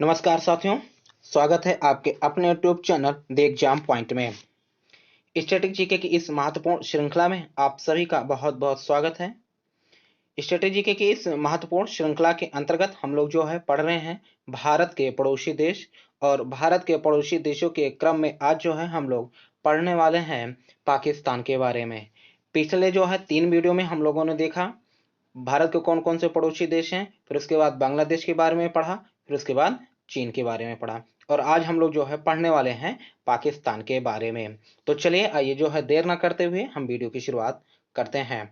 नमस्कार साथियों, स्वागत है आपके अपने YouTube channel the exam point में। स्टैटिक जीके की इस महत्वपूर्ण श्रृंखला में आप सभी का बहुत बहुत स्वागत है। स्टैटिक जीके की इस महत्वपूर्ण श्रृंखला के अंतर्गत हम लोग जो है पढ़ रहे हैं भारत के पड़ोसी देश, और भारत के पड़ोसी देशों के क्रम में आज जो है हम लोग पढ़ने वाले हैं पाकिस्तान के बारे में। पिछले जो है 3 वीडियो में हम लोगों ने देखा भारत के कौन कौन से पड़ोसी देश हैं, फिर उसके बाद बांग्लादेश के बारे में पढ़ा, फिर उसके बाद चीन के बारे में पढ़ा, और आज हम लोग जो है पढ़ने वाले हैं पाकिस्तान के बारे में। तो चलिए आइए जो है देर ना करते हुए हम वीडियो की शुरुआत करते हैं।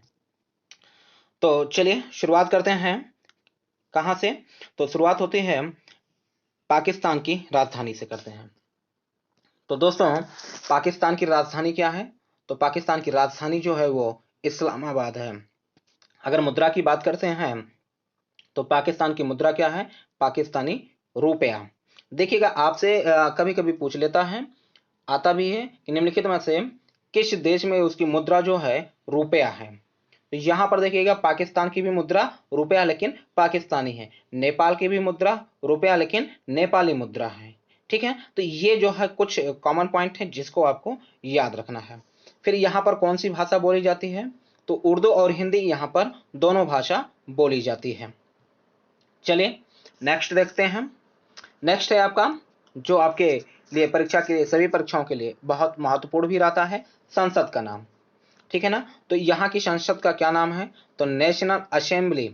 तो चलिए शुरुआत करते हैं कहाँ से। तो शुरुआत होती है पाकिस्तान की राजधानी से करते हैं। तो दोस्तों, पाकिस्तान की राजधानी क्या है? तो पाकिस्तान की राजधानी जो है वो इस्लामाबाद है। अगर मुद्रा की बात करते हैं तो पाकिस्तान की मुद्रा क्या है? पाकिस्तानी रुपया। देखिएगा, आपसे कभी कभी पूछ लेता है, आता भी है कि निम्नलिखित में से किस देश में उसकी मुद्रा जो है रुपया है। तो यहां पर देखिएगा, पाकिस्तान की भी मुद्रा रुपया लेकिन पाकिस्तानी है, नेपाल की भी मुद्रा रुपया लेकिन नेपाली मुद्रा है। ठीक है, तो ये जो है कुछ कॉमन पॉइंट है जिसको आपको याद रखना है। फिर यहाँ पर कौन सी भाषा बोली जाती है? तो उर्दू और हिंदी यहाँ पर दोनों भाषा बोली जाती है। चलिए नेक्स्ट देखते हैं। नेक्स्ट है आपका, जो आपके लिए परीक्षा के लिए, सभी परीक्षाओं के लिए बहुत महत्वपूर्ण भी रहता है, संसद का नाम। ठीक है ना? तो यहाँ की संसद का क्या नाम है? तो नेशनल असेंबली।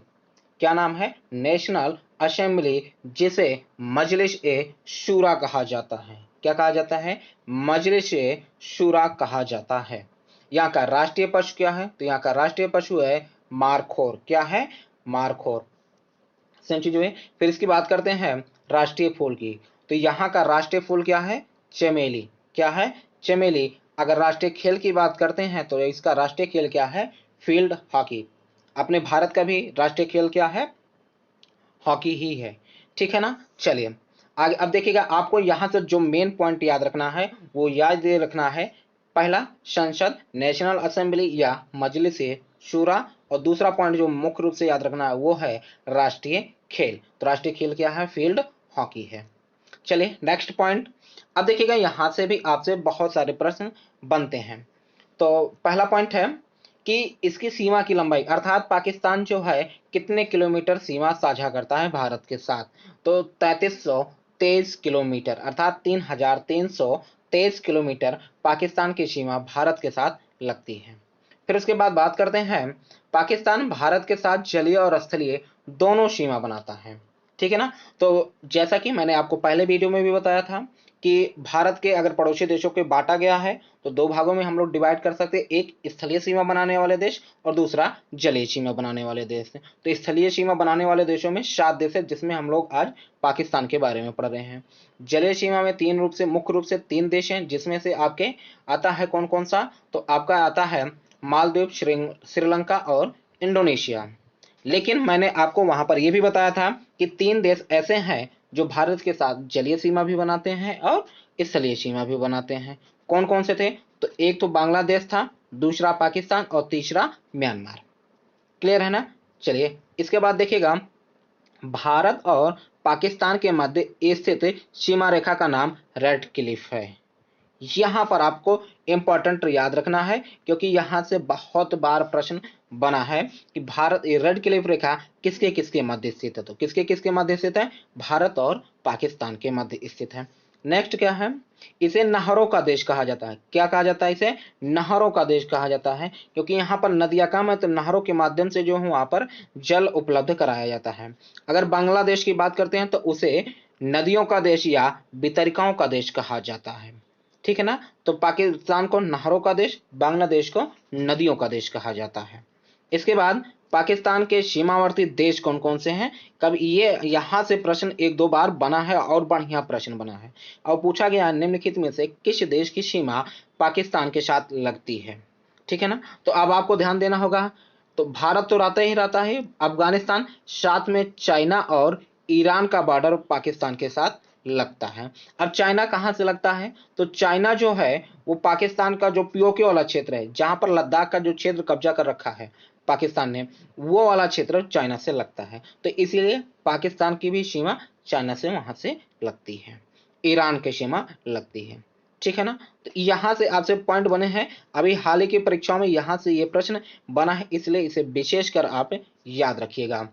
क्या नाम है? नेशनल असेंबली, जिसे मजलिस ए शूरा कहा जाता है। क्या कहा जाता है? मजलिस ए शूरा कहा जाता है। यहाँ का राष्ट्रीय पशु क्या है? तो यहाँ का राष्ट्रीय पशु है मारखोर। क्या है? मारखोर। सेम चीज हुई। फिर इसकी बात करते हैं राष्ट्रीय फूल की। तो यहाँ का राष्ट्रीय फूल क्या है? चमेली। क्या है? चमेली। अगर राष्ट्रीय खेल की बात करते हैं तो इसका राष्ट्रीय खेल क्या है? Field hockey. अपने भारत का भी राष्ट्रीय खेल क्या है? हॉकी ही है। ठीक है ना? चलिए आगे। अब देखिएगा, आपको यहाँ से जो मेन पॉइंट याद रखना है वो याद दे रखना है। पहला, संसद, नेशनल असेंबली या मजलिस शूरा, और दूसरा पॉइंट जो मुख्य रूप से याद रखना है वो है राष्ट्रीय खेल। तो राष्ट्रीय खेल क्या है? फील्ड हॉकी है। चलिए नेक्स्ट पॉइंट। अब देखिएगा, यहां से भी आपसे बहुत सारे प्रश्न बनते हैं। तो पहला पॉइंट है कि इसकी सीमा की लंबाई, अर्थात पाकिस्तान जो है कितने किलोमीटर सीमा साझा करता है भारत के साथ? तो 3323 किलोमीटर, अर्थात 3323 किलोमीटर पाकिस्तान की सीमा भारत के साथ लगती है। फिर उसके बाद बात करते हैं, पाकिस्तान भारत के साथ जलीय और स्थलीय दोनों सीमा बनाता है। ठीक है ना? तो जैसा कि मैंने आपको पहले वीडियो में भी बताया था कि भारत के अगर पड़ोसी देशों को बांटा गया है तो 2 भागों में हम लोग डिवाइड कर सकते हैं, एक स्थलीय सीमा बनाने वाले देश और दूसरा जलीय सीमा बनाने वाले देश। तो स्थलीय सीमा बनाने वाले देशों में 7 देश है, जिसमें हम लोग आज पाकिस्तान के बारे में पढ़ रहे हैं। जलीय सीमा में मुख्य रूप से 3 देश हैं, जिसमें से आपके आता है कौन कौन सा? तो आपका आता है मालदीव, श्रीलंका और इंडोनेशिया। लेकिन मैंने आपको वहां पर यह भी बताया था कि 3 देश ऐसे हैं जो भारत के साथ जलीय सीमा भी बनाते हैं और स्थलीय सीमा भी बनाते हैं। कौन कौन से थे? तो एक तो बांग्लादेश था, दूसरा पाकिस्तान और तीसरा म्यांमार। क्लियर है ना? चलिए इसके बाद देखिएगा, भारत और पाकिस्तान के मध्य स्थित सीमा रेखा का नाम रेड क्लिफ है। यहां पर आपको इंपॉर्टेंट याद रखना है, क्योंकि यहां से बहुत बार प्रश्न बना है कि भारत, रेड क्लिफ रेखा किसके किसके मध्य स्थित है? तो किसके किसके मध्य स्थित है? भारत और पाकिस्तान के मध्य स्थित है। नेक्स्ट क्या है? इसे नहरों का देश कहा जाता है। क्या कहा जाता है? इसे नहरों का देश कहा जाता है, क्योंकि यहाँ पर नदियां कम है तो नहरों के माध्यम से जो है वहां पर जल उपलब्ध कराया जाता है। अगर बांग्लादेश की बात करते हैं तो उसे नदियों का देश या वितरिकाओं का देश कहा जाता है। ठीक है ना? तो पाकिस्तान को नहरों का देश, बांग्लादेश को नदियों का देश कहा जाता है। इसके बाद पाकिस्तान के सीमावर्ती देश कौन कौन से हैं? कब ये यहां से प्रश्न 1-2 बार बना है और बढ़िया प्रश्न बना है, और पूछा गया निम्नलिखित में से किस देश की सीमा पाकिस्तान के साथ लगती है? ठीक है ना? तो अब आपको ध्यान देना होगा। तो भारत तो रहता ही रहता है, अफगानिस्तान, साथ में चाइना और ईरान का बॉर्डर पाकिस्तान के साथ लगता है। अब चाइना कहां से लगता है? तो चाइना जो है वो पाकिस्तान का जो पीओके वाला क्षेत्र है, जहां पर लद्दाख का जो क्षेत्र कब्जा कर रखा है, पाकिस्तान ने, वो वाला क्षेत्र चाइना से लगता है, तो इसीलिए पाकिस्तान की भी सीमा चाइना से वहां से लगती है, ईरान की सीमा लगती है, ठीक है ना। तो यहां से आपसे पॉइंट बने हैं, अभी हाल ही की परीक्षाओं में यहां से ये प्रश्न बना है, इसलिए इसे विशेषकर आप याद रखिएगा।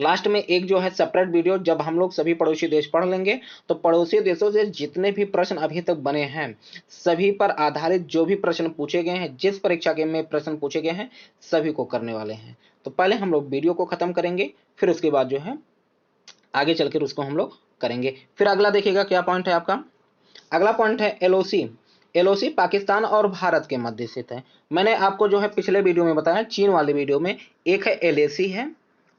लास्ट में एक जो है सेपरेट वीडियो, जब हम लोग सभी पड़ोसी देश पढ़ लेंगे तो पड़ोसी देशों से जितने भी प्रश्न अभी तक बने हैं सभी पर आधारित जो भी प्रश्न पूछे गए हैं, जिस परीक्षा के में प्रश्न पूछे गए हैं सभी को करने वाले हैं। तो पहले हम लोग वीडियो को खत्म करेंगे, फिर उसके बाद जो है आगे चलकर उसको हम लोग करेंगे। फिर अगला देखिएगा क्या पॉइंट है आपका। अगला पॉइंट है एलओसी। एलओसी पाकिस्तान और भारत के मध्य स्थित है। मैंने आपको जो है पिछले वीडियो में बताया, चीन वाले वीडियो में, एक है एलएसी है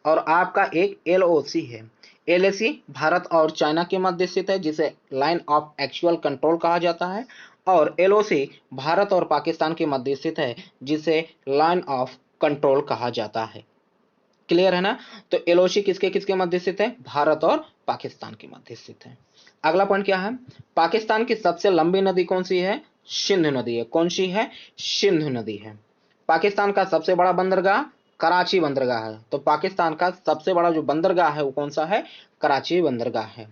और आपका एक एलओसी है। एलएसी भारत और चाइना के मध्य स्थित है, जिसे लाइन ऑफ एक्चुअल कंट्रोल कहा जाता है, और एलओसी भारत और पाकिस्तान के मध्य स्थित है, जिसे लाइन ऑफ कंट्रोल कहा जाता है। क्लियर है ना। तो एलओसी किसके किसके मध्य स्थित है, भारत और पाकिस्तान के मध्य स्थित है। अगला पॉइंट क्या है, पाकिस्तान की सबसे लंबी नदी कौन सी है, सिंधु नदी है। कौन सी है, सिंधु नदी है। पाकिस्तान का सबसे बड़ा बंदरगाह कराची बंदरगाह है, तो पाकिस्तान का सबसे बड़ा जो बंदरगाह है वो कौन सा है, कराची बंदरगाह है।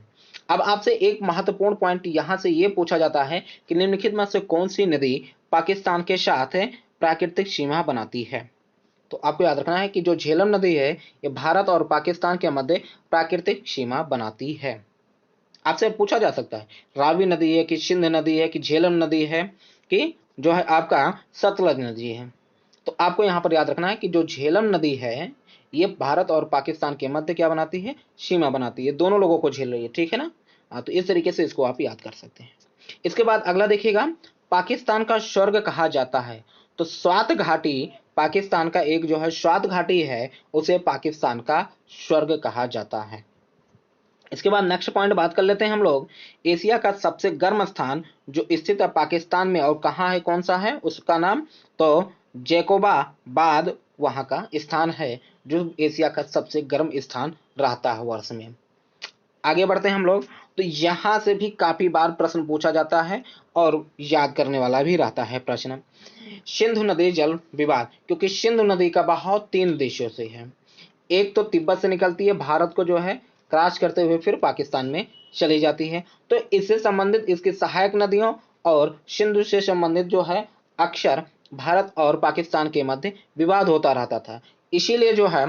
अब आपसे एक महत्वपूर्ण पॉइंट यहां से ये पूछा जाता है कि निम्नलिखित में से कौन सी नदी पाकिस्तान के साथ प्राकृतिक सीमा बनाती है। तो आपको याद रखना है कि जो झेलम नदी है ये भारत और पाकिस्तान के मध्य प्राकृतिक सीमा बनाती है। आपसे पूछा जा सकता है रावी नदी है कि सिंध नदी है कि झेलम नदी है कि जो है आपका सतलज नदी है। तो आपको यहां पर याद रखना है कि जो झेलम नदी है ये भारत और पाकिस्तान के मध्य क्या बनाती है, सीमा बनाती है, दोनों लोगों को झेल रही है, ठीक है ना। हाँ, तो इस तरीके से इसको आप याद कर सकते हैं। इसके बाद अगला देखिएगा, पाकिस्तान का स्वर्ग कहा जाता है। तो स्वात घाटी पाकिस्तान का एक जो है स्वात घाटी है, उसे पाकिस्तान का स्वर्ग कहा जाता है। इसके बाद नेक्स्ट पॉइंट बात कर लेते हैं हम लोग, एशिया का सबसे गर्म स्थान जो स्थित है पाकिस्तान में और कहाँ है, कौन सा है उसका नाम, तो जैकोबाबाद वहां का स्थान है जो एशिया का सबसे गर्म स्थान रहता है वर्ष में। आगे बढ़ते हैं हम लोग, तो यहां से भी काफी बार प्रश्न पूछा जाता है और याद करने वाला भी रहता है प्रश्न। सिंधु नदी जल विवाद, क्योंकि सिंधु नदी का बहाव 3 देशों से है। एक तो तिब्बत से निकलती है, भारत को जो है क्रॉस करते हुए फिर पाकिस्तान में चली जाती है, तो इससे संबंधित इसकी सहायक नदियों और सिंधु से संबंधित जो है अक्सर भारत और पाकिस्तान के मध्य विवाद होता रहता था। इसीलिए जो है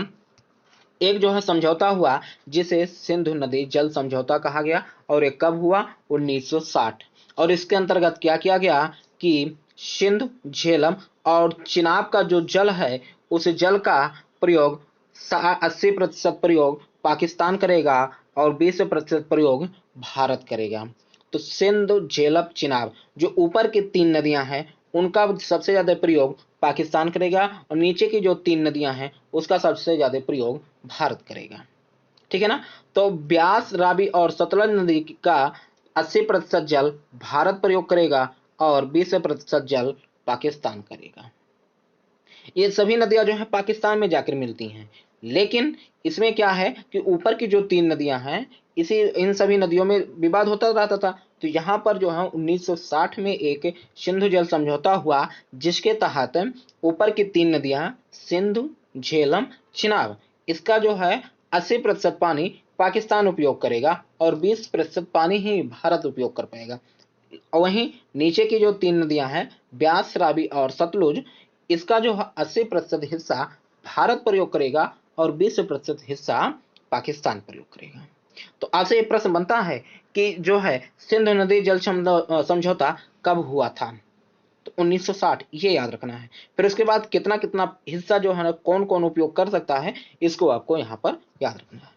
एक जो है समझौता हुआ जिसे सिंधु नदी जल समझौता कहा गया, और एक कब हुआ, 1960। और इसके अंतर्गत क्या किया गया कि सिंध, झेलम और चिनाब का जो जल है उस जल का प्रयोग 80% प्रयोग पाकिस्तान करेगा और 20% प्रयोग भारत करेगा। तो सिंध, झेलम, चिनाब जो ऊपर की 3 नदियां हैं उनका सबसे ज्यादा प्रयोग पाकिस्तान करेगा, और नीचे की जो 3 नदियां हैं उसका सबसे ज्यादा प्रयोग भारत करेगा, ठीक है ना। तो ब्यास, रावी और सतलज नदी का 80% जल भारत प्रयोग करेगा और 20% जल पाकिस्तान करेगा। ये सभी नदियां जो है पाकिस्तान में जाकर मिलती हैं, लेकिन इसमें क्या है कि ऊपर की जो 3 नदियां हैं इसी इन सभी नदियों में विवाद होता रहता था। तो यहाँ पर जो है 1960 में एक सिंधु जल समझौता हुआ, जिसके तहत ऊपर की 3 नदियां सिंधु, झेलम, चिनाब, इसका जो है 80% पानी पाकिस्तान उपयोग करेगा और 20% पानी ही भारत उपयोग कर पाएगा। वहीं नीचे की जो 3 नदियां हैं ब्यास, रावी और सतलुज, इसका जो 80% हिस्सा भारत प्रयोग करेगा और 20% हिस्सा पाकिस्तान प्रयोग करेगा। तो आपसे ये प्रश्न बनता है कि जो है सिंधु नदी जल समझौता कब हुआ था, तो 1960, ये याद रखना है। फिर उसके बाद कितना कितना हिस्सा जो है ना कौन कौन उपयोग कर सकता है, इसको आपको यहाँ पर याद रखना है।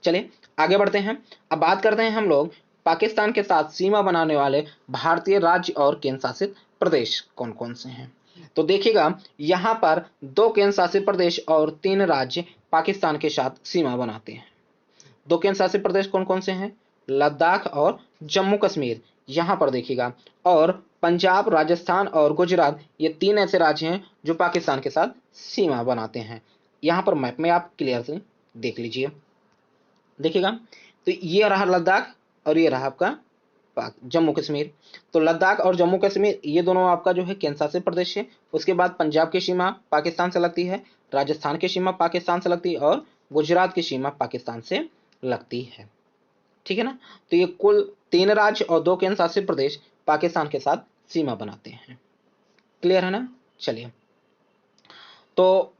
चलिए आगे बढ़ते हैं। अब बात करते हैं हम लोग पाकिस्तान के साथ सीमा बनाने वाले भारतीय राज्य और केंद्र शासित प्रदेश कौन कौन से हैं। तो देखिएगा यहाँ पर 2 केंद्र शासित प्रदेश और 3 राज्य पाकिस्तान के साथ सीमा बनाते हैं। 2 केंद्र शासित प्रदेश कौन कौन से हैं, लद्दाख और जम्मू कश्मीर, यहाँ पर देखिएगा, और पंजाब, राजस्थान और गुजरात, ये 3 ऐसे राज्य हैं जो पाकिस्तान के साथ सीमा बनाते हैं। यहाँ पर मैप में आप क्लियर से देख लीजिए, देखिएगा। तो ये रहा लद्दाख और ये रहा आपका जम्मू कश्मीर। तो लद्दाख और जम्मू कश्मीर ये दोनों आपका जो है केंद्र शासित प्रदेश है। उसके बाद पंजाब की सीमा पाकिस्तान से लगती है, राजस्थान की सीमा पाकिस्तान से लगती है और गुजरात की सीमा पाकिस्तान से लगती है। ठीक है ना। तो ये कुल 3 राज्य और 2 केंद्र शासित प्रदेश पाकिस्तान के साथ सीमा बनाते हैं। क्लियर है ना। चलिए, तो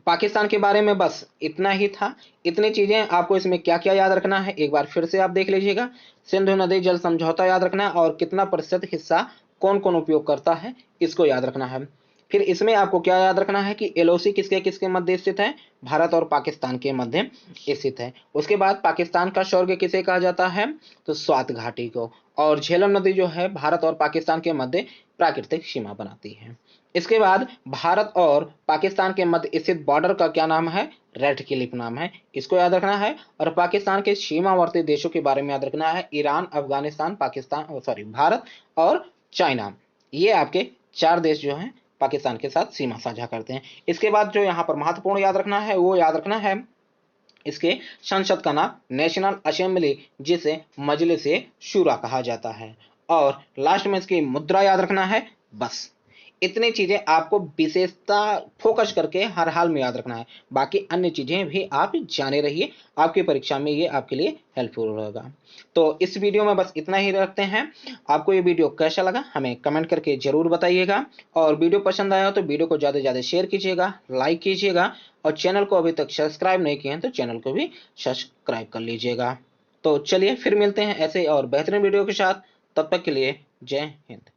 पाकिस्तान के बारे में बस इतना ही था। इतनी चीजें आपको इसमें क्या क्या याद रखना है एक बार फिर से आप देख लीजिएगा। सिंधु नदी जल समझौता याद रखना है और कितना प्रतिशत हिस्सा कौन कौन उपयोग करता है इसको याद रखना है। फिर इसमें आपको क्या याद रखना है कि एलओसी किसके किसके मध्य स्थित है, भारत और पाकिस्तान के मध्य स्थित है। उसके बाद पाकिस्तान का स्वर्ग किसे कहा जाता है, तो स्वात घाटी को। और झेलम नदी जो है भारत और पाकिस्तान के मध्य प्राकृतिक सीमा बनाती है। इसके बाद भारत और पाकिस्तान के मध्य स्थित बॉर्डर का क्या नाम है, रेड क्लिफ नाम है, इसको याद रखना है। और पाकिस्तान के सीमावर्ती देशों के बारे में याद रखना है, ईरान, अफगानिस्तान, पाकिस्तान, सॉरी भारत और चाइना। ये आपके 4 देश जो हैं पाकिस्तान के साथ सीमा साझा करते हैं। इसके बाद जो यहाँ पर महत्वपूर्ण याद रखना है वो याद रखना है इसके संसद का नाम नेशनल असेंबली, जिसे मजलिस शूरा कहा जाता है। और लास्ट में इसकी मुद्रा याद रखना है। बस इतनी चीजें आपको विशेषता फोकस करके हर हाल में याद रखना है। बाकी अन्य चीजें भी आप जाने रहिए, आपकी परीक्षा में ये आपके लिए हेल्पफुल होगा। तो इस वीडियो में बस इतना ही रखते हैं। आपको ये वीडियो कैसा लगा हमें कमेंट करके जरूर बताइएगा। और वीडियो पसंद आया तो वीडियो को ज़्यादा से ज़्यादा शेयर कीजिएगा, लाइक कीजिएगा। और चैनल को अभी तक सब्सक्राइब नहीं किए हैं तो चैनल को भी सब्सक्राइब कर लीजिएगा। तो चलिए फिर मिलते हैं ऐसे और बेहतरीन वीडियो के साथ। तब तक के लिए जय हिंद।